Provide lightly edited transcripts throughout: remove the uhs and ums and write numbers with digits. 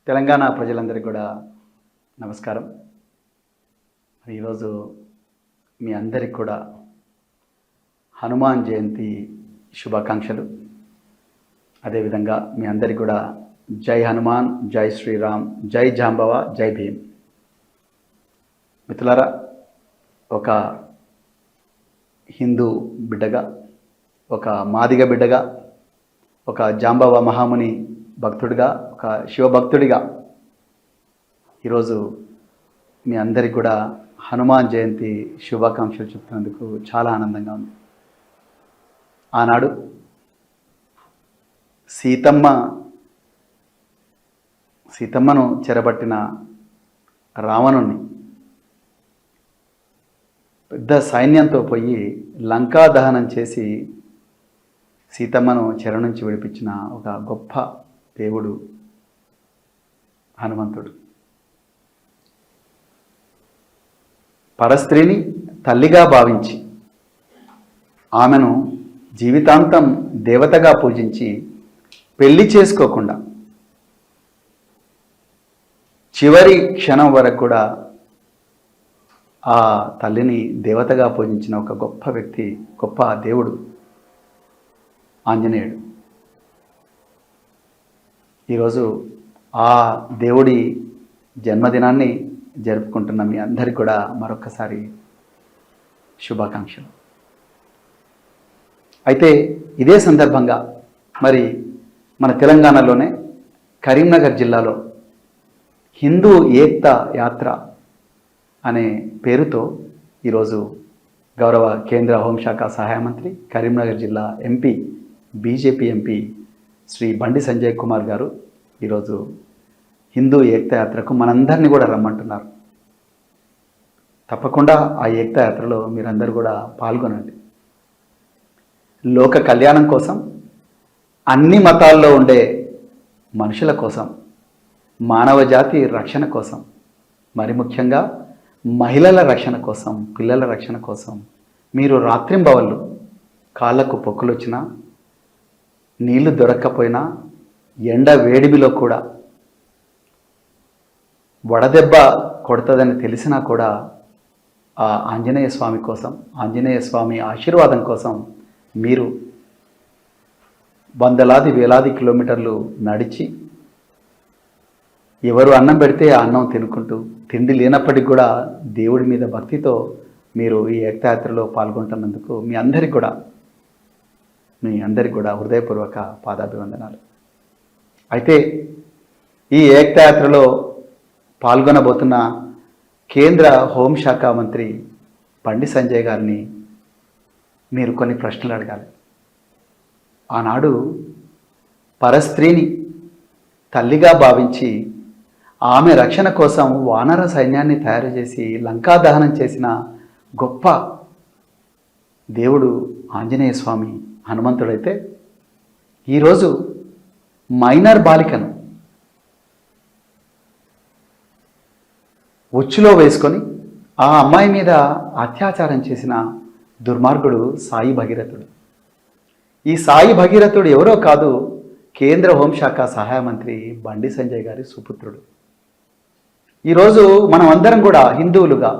తెలంగాణ ప్రజలందరికీ కూడా నమస్కారం. ఈరోజు మీ అందరికీ కూడా హనుమాన్ జయంతి శుభాకాంక్షలు. అదేవిధంగా మీ అందరికీ కూడా జై హనుమాన్, జై శ్రీరామ్, జై జాంబవ, జై భీమ్. మిత్రులారా, ఒక హిందూ బిడ్డగా, ఒక మాదిగ బిడ్డగా, ఒక జాంబవ మహాముని భక్తుడిగా, ఒక శివభక్తుడిగా ఈరోజు మీ అందరికీ కూడా హనుమాన్ జయంతి శుభాకాంక్షలు చెప్తున్నందుకు చాలా ఆనందంగా ఉంది. ఆనాడు సీతమ్మను చెరబట్టిన రావణుని పెద్ద సైన్యంతో పోయి లంకా దహనం చేసి సీతమ్మను చెర నుంచి విడిపించిన ఒక గొప్ప దేవుడు హనుమంతుడు. పరస్త్రీని తల్లిగా భావించి ఆమెను జీవితాంతం దేవతగా పూజించి పెళ్లి చేసుకోకుండా చివరి క్షణం వరకు కూడా ఆ తల్లిని దేవతగా పూజించిన ఒక గొప్ప వ్యక్తి, గొప్ప దేవుడు ఆంజనేయుడు. ఈరోజు ఆ దేవుడి జన్మదినాన్ని జరుపుకుంటున్న మీ అందరికీ కూడా మరొకసారి శుభాకాంక్షలు. అయితే ఇదే సందర్భంగా మరి మన తెలంగాణలోనే కరీంనగర్ జిల్లాలో హిందూ ఏక్తా యాత్ర అనే పేరుతో ఈరోజు గౌరవ కేంద్ర హోంశాఖ సహాయ మంత్రి, కరీంనగర్ జిల్లా MP, BJP MP Shri Bandi Sanjay Kumar గారు ఈరోజు హిందూ ఏక్తా యాత్రకు మనందరినీ కూడా రమ్మంటున్నారు. తప్పకుండా ఆ ఏక్తా యాత్రలో మీరందరూ కూడా పాల్గొనండి. లోక కళ్యాణం కోసం, అన్ని మతాల్లో ఉండే మనుషుల కోసం, మానవ జాతి రక్షణ కోసం, మరి ముఖ్యంగా మహిళల రక్షణ కోసం, పిల్లల రక్షణ కోసం మీరు రాత్రింబవళ్ళు కాళ్ళకు పొక్కులు వచ్చినా, నీళ్లు దొరక్కపోయినా, ఎండ వేడిమిలో కూడా వడదెబ్బ కొడుతుందని తెలిసినా కూడా ఆ ఆంజనేయ స్వామి కోసం, ఆంజనేయ స్వామి ఆశీర్వాదం కోసం మీరు వందలాది వేలాది కిలోమీటర్లు నడిచి, ఎవరు అన్నం పెడితే ఆ అన్నం తినుకుంటూ, తిండి లేనప్పటికీ కూడా దేవుడి మీద భక్తితో మీరు ఈ ఏకయాత్రలో పాల్గొంటున్నందుకు మీ అందరికీ కూడా హృదయపూర్వక పాదాభివందనాలు. అయితే ఈ ఏకయాత్రలో పాల్గొనబోతున్న కేంద్ర హోంశాఖ మంత్రి బండి సంజయ్ గారిని మీరు కొన్ని ప్రశ్నలు అడగాలి. ఆనాడు పరస్త్రీని తల్లిగా భావించి ఆమె రక్షణ కోసం వానర సైన్యాన్ని తయారు చేసి లంకా దహనం చేసిన గొప్ప దేవుడు ఆంజనేయ స్వామి హనుమంతుడైతే, ఈరోజు మైనర్ బాలికను ఉచ్చులో వేసుకొని ఆ అమ్మాయి మీద అత్యాచారం చేసిన దుర్మార్గుడు సాయి భగీరథుడు. ఈ సాయి భగీరథుడు ఎవరో కాదు, కేంద్ర హోంశాఖ సహాయ మంత్రి బండి సంజయ్ గారి సుపుత్రుడు. ఈరోజు మనం అందరం కూడా హిందువులుగా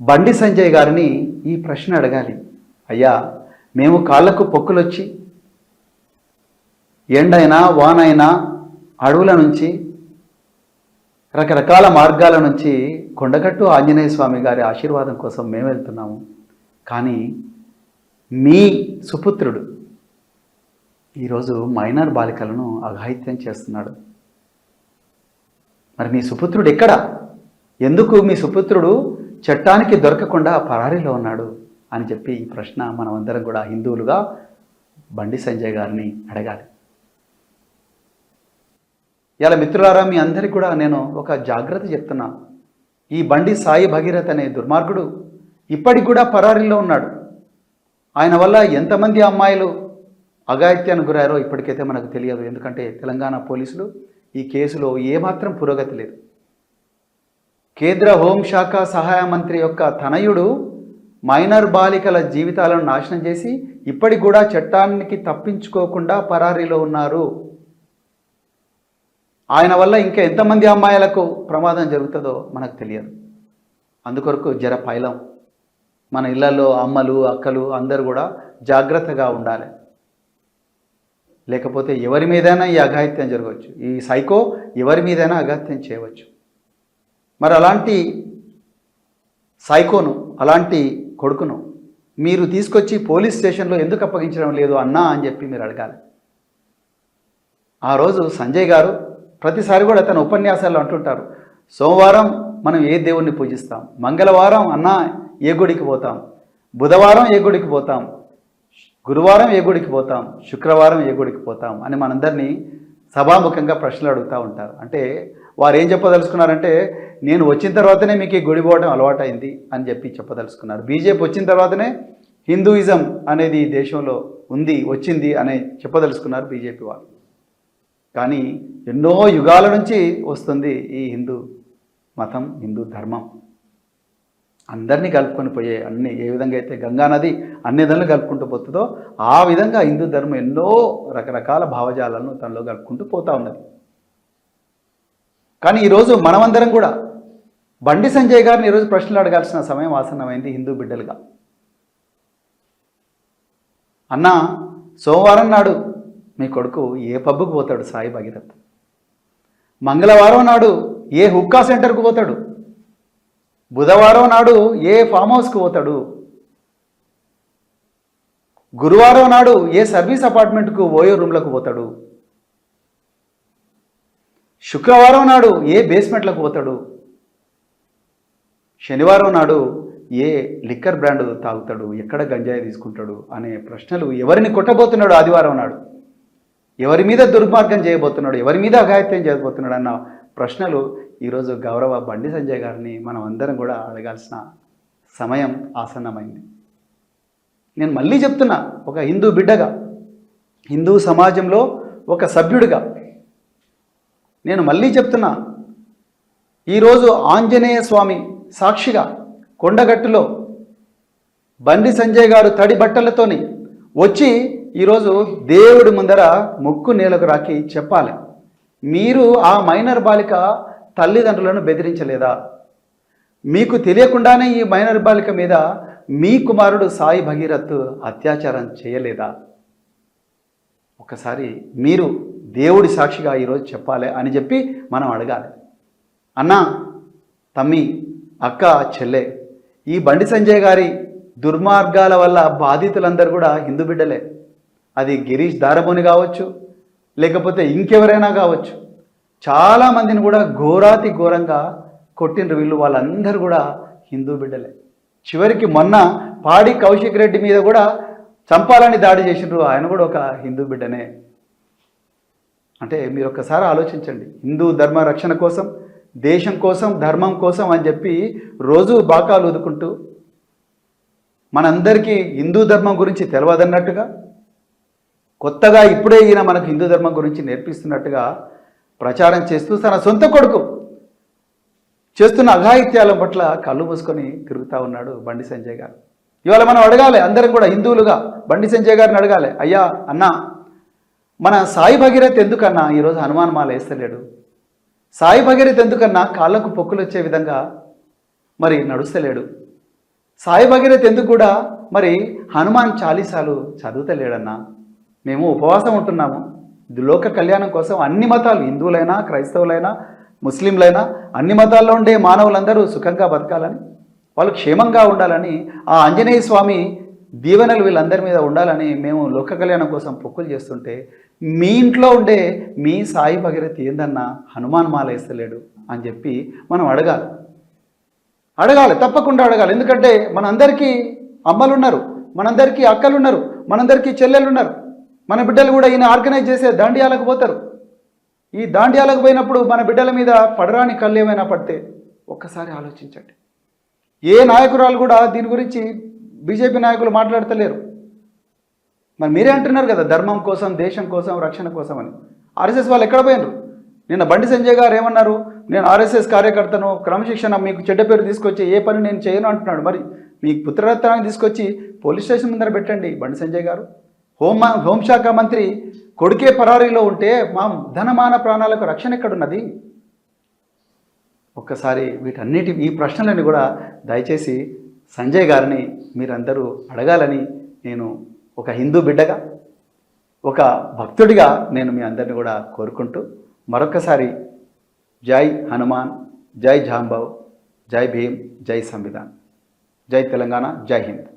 బండి సంజయ్ గారిని ఈ ప్రశ్న అడగాలి. అయ్యా, మేము కాళ్ళకు పొక్కులొచ్చి ఎండైనా వానైనా అడవుల నుంచి రకరకాల మార్గాల నుంచి కొండగట్టు ఆంజనేయ స్వామి గారి ఆశీర్వాదం కోసం మేము వెళ్తున్నాము. కానీ మీ సుపుత్రుడు ఈరోజు మైనర్ బాలికలను అఘాయిత్యం చేస్తున్నాడు. మరి మీ సుపుత్రుడు ఎక్కడ? ఎందుకు మీ సుపుత్రుడు చట్టానికి దొరకకుండా పరారీలో ఉన్నాడు అని చెప్పి ఈ ప్రశ్న మనమందరం కూడా హిందువులుగా బండి సంజయ్ గారిని అడగాలి. ఇలా మిత్రులారా, మీ అందరికీ కూడా నేను ఒక జాగ్రత్త చెప్తున్నా. ఈ బండి సాయి భగీరథ్ అనే దుర్మార్గుడు ఇప్పటికి కూడా పరారీలో ఉన్నాడు. ఆయన వల్ల ఎంతమంది అమ్మాయిలు అఘాయిత్యానికి గురారో ఇప్పటికైతే మనకు తెలియదు. ఎందుకంటే తెలంగాణ పోలీసులు ఈ కేసులో ఏమాత్రం పురోగతి లేదు. కేంద్ర హోంశాఖ సహాయ మంత్రి యొక్క తనయుడు మైనర్ బాలికల జీవితాలను నాశనం చేసి ఇప్పటికి కూడా చట్టానికి తప్పించుకోకుండా పరారీలో ఉన్నారు. ఆయన వల్ల ఇంకా ఎంతమంది అమ్మాయిలకు ప్రమాదం జరుగుతుందో మనకు తెలియదు. అందుకొరకు జర పైలం మన ఇళ్లలో అమ్మలు అక్కలు అందరూ కూడా జాగ్రత్తగా ఉండాలి. లేకపోతే ఎవరి మీదైనా ఈ అఘాయిత్యం జరగవచ్చు. ఈ సైకో ఎవరి మీదైనా అఘాయిత్యం చేయవచ్చు. మరి అలాంటి సైకోను, అలాంటి కొడుకును మీరు తీసుకొచ్చి పోలీస్ స్టేషన్లో ఎందుకు అప్పగించడం లేదు అన్నా అని చెప్పి మీరు అడగాలి. ఆ రోజు సంజయ్ గారు ప్రతిసారి కూడా తన ఉపన్యాసాల్లో అంటుంటారు, సోమవారం మనం ఏ దేవుణ్ణి పూజిస్తాం, మంగళవారం అన్నా ఏ గుడికి పోతాం, బుధవారం ఏ గుడికి పోతాం, గురువారం ఏ గుడికి పోతాం, శుక్రవారం ఏ గుడికి పోతాం అని మనందరినీ సభాముఖంగా ప్రశ్నలు అడుగుతూ ఉంటారు. అంటే వారు ఏం చెప్పదలుచుకున్నారంటే, నేను వచ్చిన తర్వాతనే మీకు ఈ గుడి పోవడం అలవాటైంది అని చెప్పి చెప్పదలుచుకున్నారు. బీజేపీ వచ్చిన తర్వాతనే హిందూయిజం అనేది ఈ దేశంలో ఉంది, వచ్చింది అని చెప్పదలుచుకున్నారు బీజేపీ వాళ్ళు. కానీ ఎన్నో యుగాల నుంచి వస్తుంది ఈ హిందూ మతం, హిందూ ధర్మం. అందరినీ కలుపుకొని పోయే అన్ని, ఏ విధంగా అయితే గంగా నది అన్ని దాన్ని కలుపుకుంటూ పోతుందో ఆ విధంగా హిందూ ధర్మం ఎన్నో రకరకాల భావజాలను తనలో కలుపుకుంటూ పోతూ ఉన్నది. కానీ ఈరోజు మనమందరం కూడా బండి సంజయ్ గారిని ఈరోజు ప్రశ్నలు అడగాల్సిన సమయం ఆసన్నమైంది. హిందూ బిడ్డలుగా, అన్న సోమవారం నాడు మీ కొడుకు ఏ పబ్బుకు పోతాడు సాయి భగీరథ్, మంగళవారం నాడు ఏ హుక్కా సెంటర్కు పోతాడు, బుధవారం నాడు ఏ ఫామ్ హౌస్కి పోతాడు, గురువారం నాడు ఏ సర్వీస్ అపార్ట్మెంట్కు ఓయో రూమ్లకు పోతాడు, శుక్రవారం నాడు ఏ బేస్మెంట్లకు పోతాడు, శనివారం నాడు ఏ లిక్కర్ బ్రాండ్ తాగుతాడు, ఎక్కడ గంజాయి తీసుకుంటాడు అనే ప్రశ్నలు, ఎవరిని కొట్టబోతున్నాడు ఆదివారం నాడు, ఎవరి మీద దుర్మార్గం చేయబోతున్నాడు, ఎవరి మీద అఘాయిత్యం చేయబోతున్నాడు అన్న ప్రశ్నలు ఈరోజు గౌరవ బండి సంజయ్ గారిని మనం అందరం కూడా అడగాల్సిన సమయం ఆసన్నమైంది. నేను మళ్ళీ చెప్తున్నా, ఒక హిందూ బిడ్డగా, హిందూ సమాజంలో ఒక సభ్యుడిగా నేను మళ్ళీ చెప్తున్నా, ఈరోజు ఆంజనేయ స్వామి సాక్షిగా కొండగట్టులో బండి సంజయ్ గారు తడి బట్టలతోని వచ్చి ఈరోజు దేవుడి ముందర ముక్కు నేలకు రాకి చెప్పాలి, మీరు ఆ మైనర్ బాలిక తల్లిదండ్రులను బెదిరించలేదా, మీకు తెలియకుండానే ఈ మైనర్ బాలిక మీద మీ కుమారుడు సాయి భగీరథ్ అత్యాచారం చేయలేదా? ఒకసారి మీరు దేవుడి సాక్షిగా ఈరోజు చెప్పాలి అని చెప్పి మనం అడగాలి. అన్న, తమ్మి, అక్క, చెల్లె, ఈ బండి సంజయ్ గారి దుర్మార్గాల వల్ల బాధితులందరూ కూడా హిందూ బిడ్డలే. అది గిరీష్ దారబోని కావచ్చు, లేకపోతే ఇంకెవరైనా కావచ్చు. చాలామందిని కూడా ఘోరాతి ఘోరంగా కొట్టినరు వీళ్ళు, వాళ్ళందరూ కూడా హిందూ బిడ్డలే. చివరికి మొన్న పాడి కౌశిక్ రెడ్డి మీద కూడా చంపాలని దాడి చేసినారు, ఆయన కూడా ఒక హిందూ బిడ్డనే. అంటే మీరు ఒక్కసారి ఆలోచించండి, హిందూ ధర్మ రక్షణ కోసం, దేశం కోసం, ధర్మం కోసం అని చెప్పి రోజు బాకాలు ఊదుకుంటూ మనందరికీ హిందూ ధర్మం గురించి తెలియదన్నట్టుగా, కొత్తగా ఇప్పుడే ఈయన మనకు హిందూ ధర్మం గురించి నేర్పిస్తున్నట్టుగా ప్రచారం చేస్తూ తన సొంత కొడుకు చేస్తున్న అఘాయిత్యాల పట్ల కళ్ళు మూసుకొని తిరుగుతూ ఉన్నాడు బండి సంజయ్ గారు. ఇవాళ మనం అడగాలి, అందరం కూడా హిందువులుగా బండి సంజయ్ గారిని అడగాలి, అయ్యా అన్నా, మన సాయి భగీరథ్ ఎందుకన్నా ఈరోజు హనుమాన్ మాల వేస్తలేడు? సాయి భగీరథ్ ఎందుకన్నా కాళ్ళకు పొక్కులు వచ్చే విధంగా మరి నడుస్తలేడు? సాయి భగీరథ్ ఎందుకు కూడా మరి హనుమాన్ చాలీసాలు చదువుతలేడన్నా? మేము ఉపవాసం ఉంటున్నాము లోక కళ్యాణం కోసం, అన్ని మతాలు, హిందువులైనా, క్రైస్తవులైనా, ముస్లింలైనా, అన్ని మతాల్లో ఉండే మానవులందరూ సుఖంగా బతకాలని, వాళ్ళు క్షేమంగా ఉండాలని, ఆ ఆంజనేయ స్వామి దీవెనలు వీళ్ళందరి మీద ఉండాలని మేము లోక కళ్యాణం కోసం పొక్కులు చేస్తుంటే, మీ ఇంట్లో ఉండే మీ సాయి భగీరథ్ ఏందన్నా హనుమాన్ మాల వేస్తలేడు అని చెప్పి మనం అడగాలి. తప్పకుండా అడగాలి. ఎందుకంటే మనందరికీ అమ్మలు ఉన్నారు, మనందరికీ అక్కలు ఉన్నారు, మనందరికీ చెల్లెలు ఉన్నారు. మన బిడ్డలు కూడా ఈయన ఆర్గనైజ్ చేసే దాండియాలకు పోతారు. ఈ దాండియాలకు పోయినప్పుడు మన బిడ్డల మీద పడరాని కళ్ళు ఏమైనా పడితే ఒక్కసారి ఆలోచించండి. ఏ నాయకురాలు కూడా దీని గురించి బీజేపీ నాయకులు మాట్లాడతలేరు. మరి మీరే అంటున్నారు కదా, ధర్మం కోసం, దేశం కోసం, రక్షణ కోసం అని. ఆర్ఎస్ఎస్ వాళ్ళు ఎక్కడ పోయినారు? నిన్న బండి సంజయ్ గారు ఏమన్నారు, నేను ఆర్ఎస్ఎస్ కార్యకర్తను, క్రమశిక్షణ, మీకు చెడ్డ పేరు తీసుకొచ్చి ఏ పని నేను చేయను అంటున్నాడు. మరి మీ పుత్రరత్నాన్ని తీసుకొచ్చి పోలీస్ స్టేషన్ ముందర పెట్టండి బండి సంజయ్ గారు. హోంశాఖ మంత్రి కొడుకే పరారీలో ఉంటే మా ధనమాన ప్రాణాలకు రక్షణ ఎక్కడున్నది? ఒక్కసారి ఈ ప్రశ్నలను కూడా దయచేసి సంజయ్ గారిని మీరందరూ అడగాలని నేను ఒక హిందూ బిడ్డగా, ఒక భక్తుడిగా నేను మీ అందరిని కూడా కోరుకుంటూ మరొకసారి జై హనుమాన్, జై జాంబవ్, జై భీమ్, జై సంవిధాన్, జై తెలంగాణ, జై హింద్.